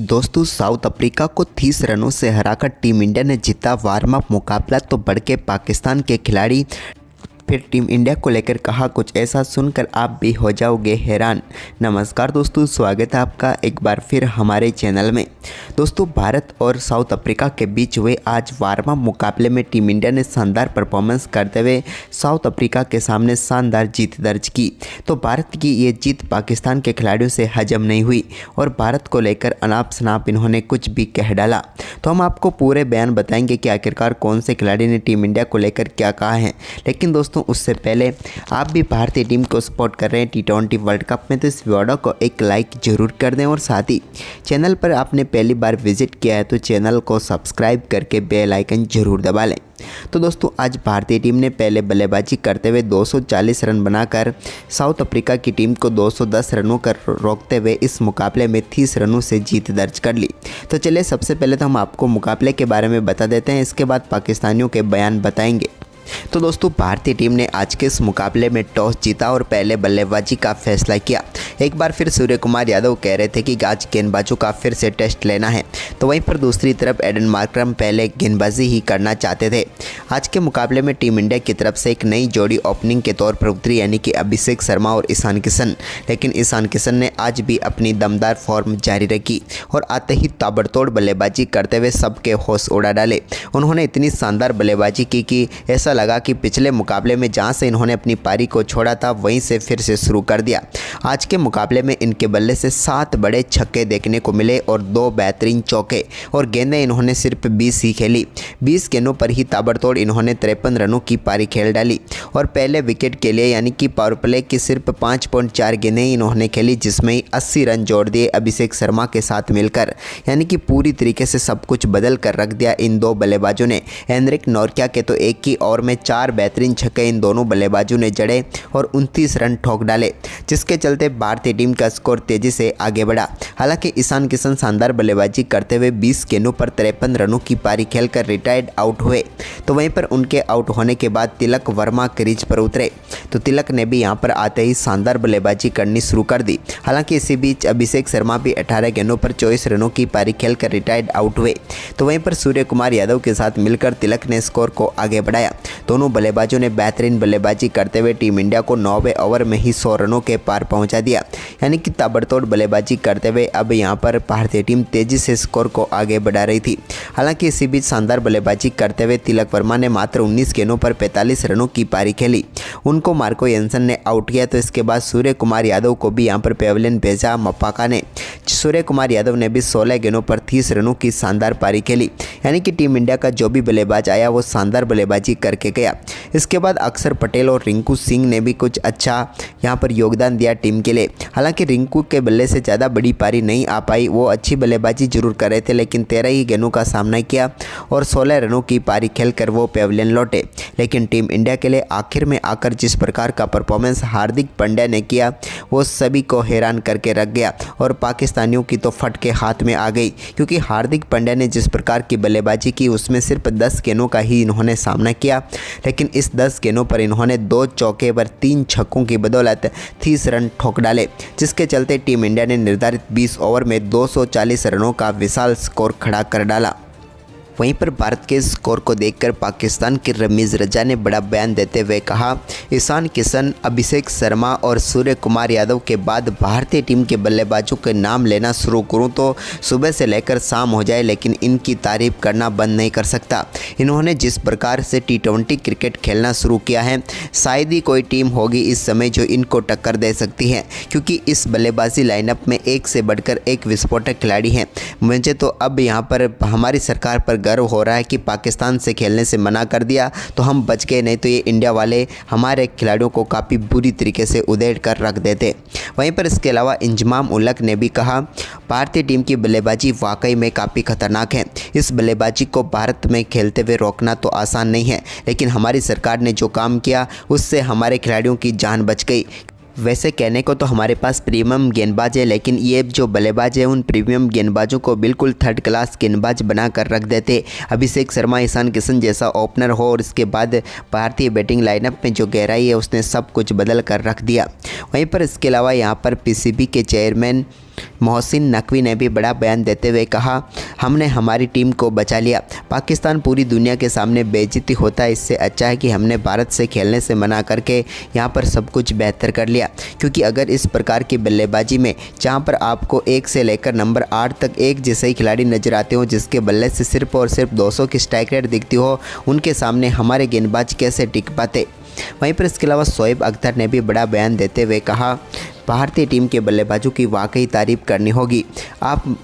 दोस्तों south Africa को 30 रनों से हराकर टीम इंडिया ने जीता वार्म अप मुकाबला। तो बढ़ के पाकिस्तान के खिलाड़ी फिर टीम इंडिया को लेकर कहा कुछ ऐसा, सुनकर आप भी हो जाओगे हैरान। नमस्कार दोस्तों, स्वागत है आपका एक बार फिर हमारे चैनल में। दोस्तों भारत और साउथ अफ्रीका के बीच हुए आज वार्म अप मुकाबले में टीम इंडिया ने शानदार परफॉर्मेंस करते हुए साउथ अफ्रीका के सामने शानदार जीत दर्ज की। तो भारत की ये जीत पाकिस्तान के खिलाड़ियों से हजम नहीं हुई और भारत को लेकर अनाप शनाप इन्होंने कुछ भी कह डाला। तो हम आपको पूरे बयान बताएंगे कि आखिरकार कौन से खिलाड़ी ने टीम इंडिया को लेकर क्या कहा है। लेकिन दोस्तों उससे पहले आप भी भारतीय टीम को सपोर्ट कर रहे हैं T20 वर्ल्ड कप में, तो इस वीडियो को एक लाइक जरूर कर दें और साथ ही चैनल पर आपने पहली बार विजिट किया है तो चैनल को सब्सक्राइब करके बेल आइकन जरूर दबा लें। तो दोस्तों आज भारतीय टीम ने पहले बल्लेबाजी करते हुए 240 रन बनाकर साउथ अफ्रीका की टीम को 210 रनों कर रोकते हुए इस मुकाबले में 30 रनों से जीत दर्ज कर ली। तो चलिए सबसे पहले तो हम आपको मुकाबले के बारे में बता देते हैं, इसके बाद पाकिस्तानियों के बयान बताएंगे। तो दोस्तों भारतीय टीम ने आज के इस मुकाबले में टॉस जीता और पहले बल्लेबाजी का फैसला किया। एक बार फिर सूर्य कुमार यादव कह रहे थे कि आज गेंदबाजों का फिर से टेस्ट लेना है, तो वहीं पर दूसरी तरफ एडन मार्करम पहले गेंदबाजी ही करना चाहते थे। आज के मुकाबले में टीम इंडिया की तरफ से एक नई जोड़ी ओपनिंग के तौर पर उतरी, यानी कि अभिषेक शर्मा और ईशान किशन। लेकिन ईशान किशन ने आज भी अपनी दमदार फॉर्म जारी रखी और आते ही ताबड़तोड़ बल्लेबाजी करते हुए सबके होश उड़ा डाले। उन्होंने इतनी शानदार बल्लेबाजी की कि ऐसा लगा कि पिछले मुकाबले में जहां से इन्होंने अपनी पारी को छोड़ा था वहीं से फिर से शुरू कर दिया। आज के मुकाबले में इनके बल्ले से 7 बड़े छक्के देखने को मिले और 2 बेहतरीन चौके, और गेंदें इन्होंने सिर्फ 20 ही खेली। 20 गेंदों पर ही ताबड़तोड़ इन्होंने 53 रनों की पारी खेल डाली और पहले विकेट के लिए यानी कि पावर प्ले की सिर्फ 5.4 गेंदें इन्होंने खेली, जिसमें 80 रन जोड़ दिए अभिषेक शर्मा के साथ मिलकर। यानी कि पूरी तरीके से सब कुछ बदल कर रख दिया इन दो बल्लेबाजों ने। हेनरिक नॉर्किया के तो एक ही ओवर में 4 बेहतरीन छक्के इन दोनों बल्लेबाजों ने जड़े और 29 रन ठोक डाले, जिसके चलते भारतीय टीम का स्कोर तेजी से आगे बढ़ा। हालांकि ईशान किशन शानदार बल्लेबाजी करते हुए 20 गेंदों पर 53 रनों की पारी खेलकर रिटायर्ड आउट हुए। तो वहीं पर उनके आउट होने के बाद तिलक वर्मा क्रीज पर उतरे, तो तिलक ने भी यहां पर आते ही शानदार बल्लेबाजी करनी शुरू कर दी। हालांकि इसी बीच अभिषेक शर्मा भी 18 गेंदों पर 24 रनों की पारी खेलकर रिटायर्ड आउट हुए। तो वहीं पर सूर्य कुमार यादव के साथ मिलकर तिलक ने स्कोर को आगे बढ़ाया। दोनों बल्लेबाजों ने बेहतरीन बल्लेबाजी करते हुए टीम इंडिया को 9वें ओवर में ही 100 रनों के पार पहुंचा दिया। यानी कि ताबड़तोड़ बल्लेबाजी करते हुए अब यहां पर भारतीय टीम तेजी से स्कोर को आगे बढ़ा रही थी। हालांकि इसी बीच शानदार बल्लेबाजी करते हुए तिलक वर्मा ने मात्र 19 गेंदों पर 45 रनों की पारी खेली, उनको मार्को येंसन ने आउट किया। तो इसके बाद सूर्य कुमार यादव को भी यहां पर पेविलियन भेजा मप्पाका ने। सूर्य कुमार यादव ने भी 16 गेंदों पर 30 रनों की शानदार पारी खेली। यानी कि टीम इंडिया का जो भी बल्लेबाज आया वो शानदार बल्लेबाजी करके गया। इसके बाद अक्षर पटेल और रिंकू सिंह ने भी कुछ अच्छा यहां पर योगदान दिया टीम के लिए। हालांकि रिंकू के बल्ले से ज़्यादा बड़ी पारी नहीं आ पाई, वो अच्छी बल्लेबाजी जरूर कर रहे थे, लेकिन 13 ही गेंदों का सामना किया और 16 रनों की पारी खेलकर वो पेविलियन लौटे। लेकिन टीम इंडिया के लिए आखिर में आकर जिस प्रकार का परफॉर्मेंस हार्दिक पांड्या ने किया वो सभी को हैरान करके रख गया और पाकिस्तानियों की तो फट के हाथ में आ गई, क्योंकि हार्दिक पांड्या ने जिस प्रकार की बल्लेबाजी की उसमें सिर्फ 10 गेंदों का ही इन्होंने सामना किया। लेकिन इस 10 गेंदों पर इन्होंने 2 चौके पर 3 छक्कों की बदौलत 30 रन ठोक डाले, जिसके चलते टीम इंडिया ने निर्धारित 20 ओवर में 240 रनों का विशाल स्कोर खड़ा कर डाला। वहीं पर भारत के स्कोर को देखकर पाकिस्तान के रमीज़ रजा ने बड़ा बयान देते हुए कहा, ईशान किशन, अभिषेक शर्मा और सूर्य कुमार यादव के बाद भारतीय टीम के बल्लेबाजों के नाम लेना शुरू करूं तो सुबह से लेकर शाम हो जाए, लेकिन इनकी तारीफ करना बंद नहीं कर सकता। इन्होंने जिस प्रकार से T20 क्रिकेट खेलना शुरू किया है, शायद ही कोई टीम होगी इस समय जो इनको टक्कर दे सकती है, क्योंकि इस बल्लेबाजी लाइनअप में एक से बढ़कर एक विस्फोटक खिलाड़ी हैं। मुझे तो अब यहाँ पर हमारी सरकार पर गर्व हो रहा है कि पाकिस्तान से खेलने से मना कर दिया तो हम बच गए, नहीं तो ये इंडिया वाले हमारे खिलाड़ियों को काफ़ी बुरी तरीके से उधेड़ कर रख देते। वहीं पर इसके अलावा इंजमाम उलक ने भी कहा, भारतीय टीम की बल्लेबाजी वाकई में काफ़ी खतरनाक है। इस बल्लेबाजी को भारत में खेलते हुए रोकना तो आसान नहीं है, लेकिन हमारी सरकार ने जो काम किया उससे हमारे खिलाड़ियों की जान बच गई। वैसे कहने को तो हमारे पास प्रीमियम गेंदबाज है, लेकिन ये जो बल्लेबाज है उन प्रीमियम गेंदबाजों को बिल्कुल थर्ड क्लास गेंदबाज बना कर रख देते। अभिषेक शर्मा, ईशान किशन जैसा ओपनर हो और इसके बाद भारतीय बैटिंग लाइनअप में जो गहराई है उसने सब कुछ बदल कर रख दिया। वहीं पर इसके अलावा यहाँ पर पीसीबी के चेयरमैन मोहसिन नकवी ने भी बड़ा बयान देते हुए कहा, हमने हमारी टीम को बचा लिया। पाकिस्तान पूरी दुनिया के सामने बेइज्जती होता है, इससे अच्छा है कि हमने भारत से खेलने से मना करके यहाँ पर सब कुछ बेहतर कर लिया। क्योंकि अगर इस प्रकार की बल्लेबाजी में जहाँ पर आपको 1 से लेकर नंबर 8 तक एक जैसे ही खिलाड़ी नजर आते हो, जिसके बल्ले से सिर्फ और सिर्फ 200 की स्ट्राइक रेट दिखती हो, उनके सामने हमारे गेंदबाज कैसे टिक पाते। वहीं पर इसके अलावा शोएब अख्तर ने भी बड़ा बयान देते हुए कहा, भारतीय टीम के बल्लेबाजों की वाकई तारीफ करनी होगी। आप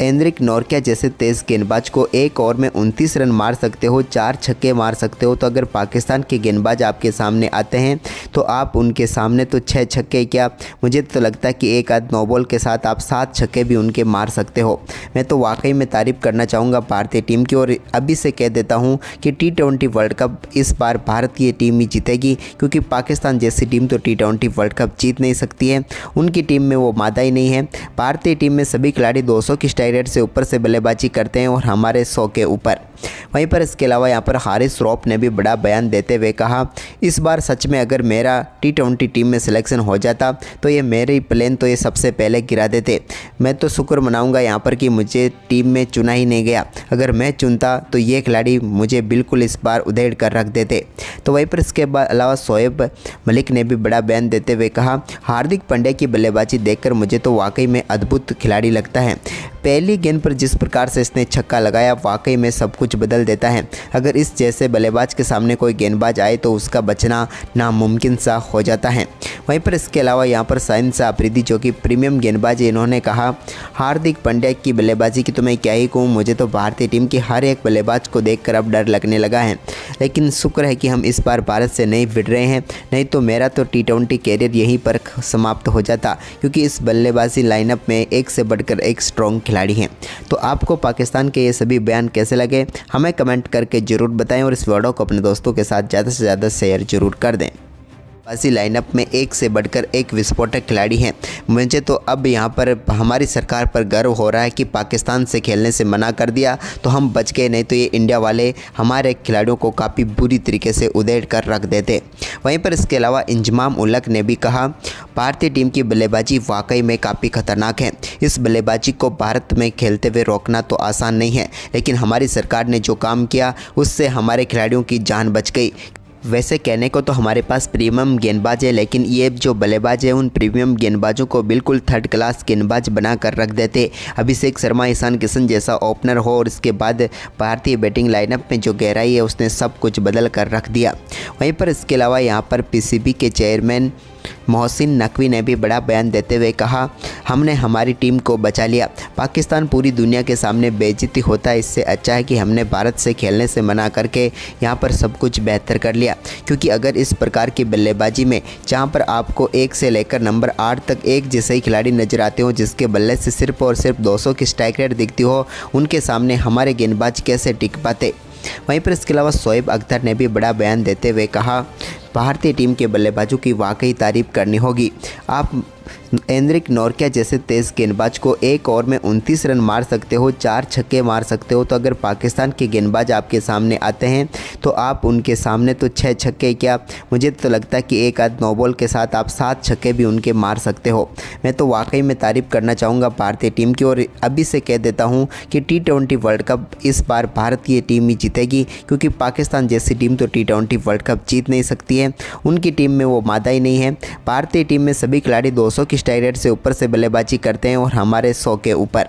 एंड्रिक नोर्किया जैसे तेज़ गेंदबाज को एक ओवर में 29 रन मार सकते हो, 4 छक्के मार सकते हो। तो अगर पाकिस्तान के गेंदबाज आपके सामने आते हैं तो आप उनके सामने तो 6 छक्के क्या, मुझे तो लगता है कि एक आध नो बॉल के साथ आप 7 छक्के भी उनके मार सकते हो। मैं तो वाकई में तारीफ़ करना चाहूँगा भारतीय टीम की। और अभी से कह देता हूँ कि T20 वर्ल्ड कप इस बार भारतीय टीम ही जीतेगी, क्योंकि पाकिस्तान जैसी टीम तो T20 वर्ल्ड कप जीत नहीं सकती है। उनकी टीम में वो मादा ही नहीं है। भारतीय टीम में सभी खिलाड़ी 200 की स्ट्राइक रेट से ऊपर से बल्लेबाजी करते हैं और हमारे 100 के ऊपर। वहीं पर इसके अलावा यहाँ पर हारिस रऊफ ने भी बड़ा बयान देते हुए कहा, इस बार सच में अगर मेरा T20 टीम में सिलेक्शन हो जाता तो ये मेरे प्लान तो ये सबसे पहले गिरा देते। मैं तो शुक्र मनाऊंगा यहाँ पर कि मुझे टीम में चुना ही नहीं गया। अगर मैं चुनता तो ये खिलाड़ी मुझे बिल्कुल इस बार उधेड़ कर रख देते। तो वहीं पर इसके अलावा शोएब मलिक ने भी बड़ा बयान देते हुए कहा, हार्दिक पांड्या की बल्लेबाजी देखकर मुझे तो वाकई में अद्भुत खिलाड़ी लगता है। पहली गेंद पर जिस प्रकार से इसने छक्का लगाया, वाकई में सब कुछ बदल देता है। अगर इस जैसे बल्लेबाज के सामने कोई गेंदबाज आए तो उसका बचना नामुमकिन सा हो जाता है। वहीं पर इसके अलावा यहाँ पर शाहीन शाह अफरीदी जो कि प्रीमियम गेंदबाज है, इन्होंने कहा, हार्दिक पांड्या की बल्लेबाजी की तो मैं क्या ही कहूँ, मुझे तो भारतीय टीम की हर एक बल्लेबाज को देखकर अब डर लगने लगा है। लेकिन शुक्र है कि हम इस बार भारत से नहीं भिड़ रहे हैं, नहीं तो मेरा तो T20 कैरियर यहीं पर समाप्त हो जाता, क्योंकि इस बल्लेबाजी लाइनअप में एक से बढ़कर एक स्ट्रॉन्ग खिलाड़ी हैं। तो आपको पाकिस्तान के ये सभी बयान कैसे लगे, हमें कमेंट करके ज़रूर बताएं और इस वीडियो को अपने दोस्तों के साथ ज़्यादा से ज़्यादा शेयर जरूर कर दें। बाजी लाइनअप में एक से बढ़कर एक विस्फोटक खिलाड़ी हैं। मुझे तो अब यहाँ पर हमारी सरकार पर गर्व हो रहा है कि पाकिस्तान से खेलने से मना कर दिया तो हम बच गए, नहीं तो ये इंडिया वाले हमारे खिलाड़ियों को काफ़ी बुरी तरीके से उधेड़ कर रख देते। वहीं पर इसके अलावा इंजमाम उलक ने भी कहा, भारतीय टीम की बल्लेबाजी वाकई में काफ़ी खतरनाक है। इस बल्लेबाजी को भारत में खेलते हुए रोकना तो आसान नहीं है, लेकिन हमारी सरकार ने जो काम किया उससे हमारे खिलाड़ियों की जान बच गई। वैसे कहने को तो हमारे पास प्रीमियम गेंदबाज है, लेकिन ये जो बल्लेबाज है उन प्रीमियम गेंदबाजों को बिल्कुल थर्ड क्लास गेंदबाज बना कर रख देते। अभिषेक शर्मा, ईशान किशन जैसा ओपनर हो और इसके बाद भारतीय बैटिंग लाइनअप में जो गहराई है उसने सब कुछ बदल कर रख दिया। वहीं पर इसके अलावा यहाँ पर PCB के चेयरमैन मोहसिन नकवी ने भी बड़ा बयान देते हुए कहा, हमने हमारी टीम को बचा लिया। पाकिस्तान पूरी दुनिया के सामने बेइज्जती होता है, इससे अच्छा है कि हमने भारत से खेलने से मना करके यहाँ पर सब कुछ बेहतर कर लिया। क्योंकि अगर इस प्रकार की बल्लेबाजी में जहाँ पर आपको 1 से लेकर नंबर 8 तक एक जैसे ही खिलाड़ी नजर आते हो, जिसके बल्ले से सिर्फ और सिर्फ 200 की स्ट्राइक रेट दिखती हो, उनके सामने हमारे गेंदबाज कैसे टिक पाते। वहीं पर इसके अलावा शोएब अख्तर ने भी बड़ा बयान देते हुए कहा, भारतीय टीम के बल्लेबाजों की वाकई तारीफ करनी होगी। आप एंड्रिक नोर्किया जैसे तेज़ गेंदबाज को एक ओवर में 29 रन मार सकते हो, 4 छक्के मार सकते हो। तो अगर पाकिस्तान के गेंदबाज आपके सामने आते हैं तो आप उनके सामने तो 6 छक्के क्या, मुझे तो लगता है कि एक आध नो बॉल के साथ आप 7 छक्के भी उनके मार सकते हो। मैं तो वाकई में तारीफ़ करना चाहूँगा भारतीय टीम की। और अभी से कह देता हूँ कि T20 वर्ल्ड कप इस बार भारतीय टीम ही जीतेगी, क्योंकि पाकिस्तान जैसी टीम तो T20 वर्ल्ड कप जीत नहीं सकती है। उनकी टीम में वो मादा ही नहीं है। भारतीय टीम में सभी खिलाड़ी 200 की स्ट्राइक रेट से ऊपर से बल्लेबाजी करते हैं और हमारे 100 के ऊपर।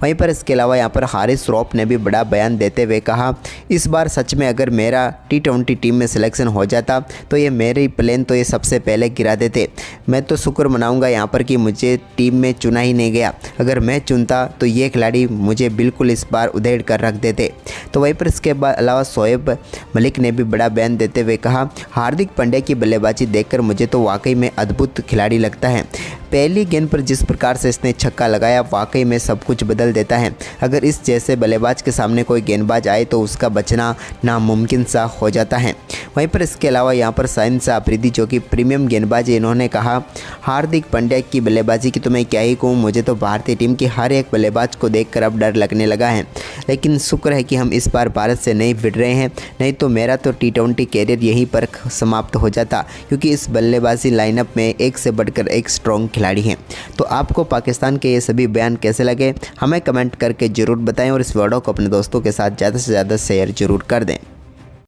वहीं पर इसके अलावा यहाँ पर हारिस रऊफ ने भी बड़ा बयान देते हुए कहा, इस बार सच में अगर मेरा T20 टीम में सिलेक्शन हो जाता तो ये मेरे प्लान तो ये सबसे पहले गिरा देते। मैं तो शुक्र मनाऊंगा यहाँ पर कि मुझे टीम में चुना ही नहीं गया। अगर मैं चुनता तो ये खिलाड़ी मुझे बिल्कुल इस बार उधेड़ कर रख देते। तो वहीं पर इसके अलावा शोएब मलिक ने भी बड़ा बयान देते हुए कहा, हार्दिक पांड्या की बल्लेबाजी देखकर मुझे तो वाकई में अद्भुत खिलाड़ी लगता है। पहली गेंद पर जिस प्रकार से इसने छक्का लगाया, वाकई में सब कुछ बदल देता है। अगर इस जैसे बल्लेबाज के सामने कोई गेंदबाज आए तो उसका बचना नामुमकिन सा हो जाता है। वहीं पर इसके अलावा यहाँ पर शाहीन शाह अफरीदी जो कि प्रीमियम गेंदबाज है, इन्होंने कहा, हार्दिक पांड्या की बल्लेबाजी की तो मैं क्या ही कहूँ, मुझे तो भारतीय टीम की हर एक बल्लेबाज को देखकर अब डर लगने लगा है। लेकिन शुक्र है कि हम इस बार भारत से नहीं भिड़ रहे हैं, नहीं तो मेरा तो T20 कैरियर यहीं पर समाप्त हो जाता, क्योंकि इस बल्लेबाजी लाइनअप में एक से बढ़कर एक स्ट्रॉन्ग खिलाड़ी हैं। तो आपको पाकिस्तान के ये सभी बयान कैसे लगे हमें कमेंट करके ज़रूर बताएं और इस वीडियो को अपने दोस्तों के साथ ज़्यादा से ज़्यादा शेयर ज़रूर कर दें।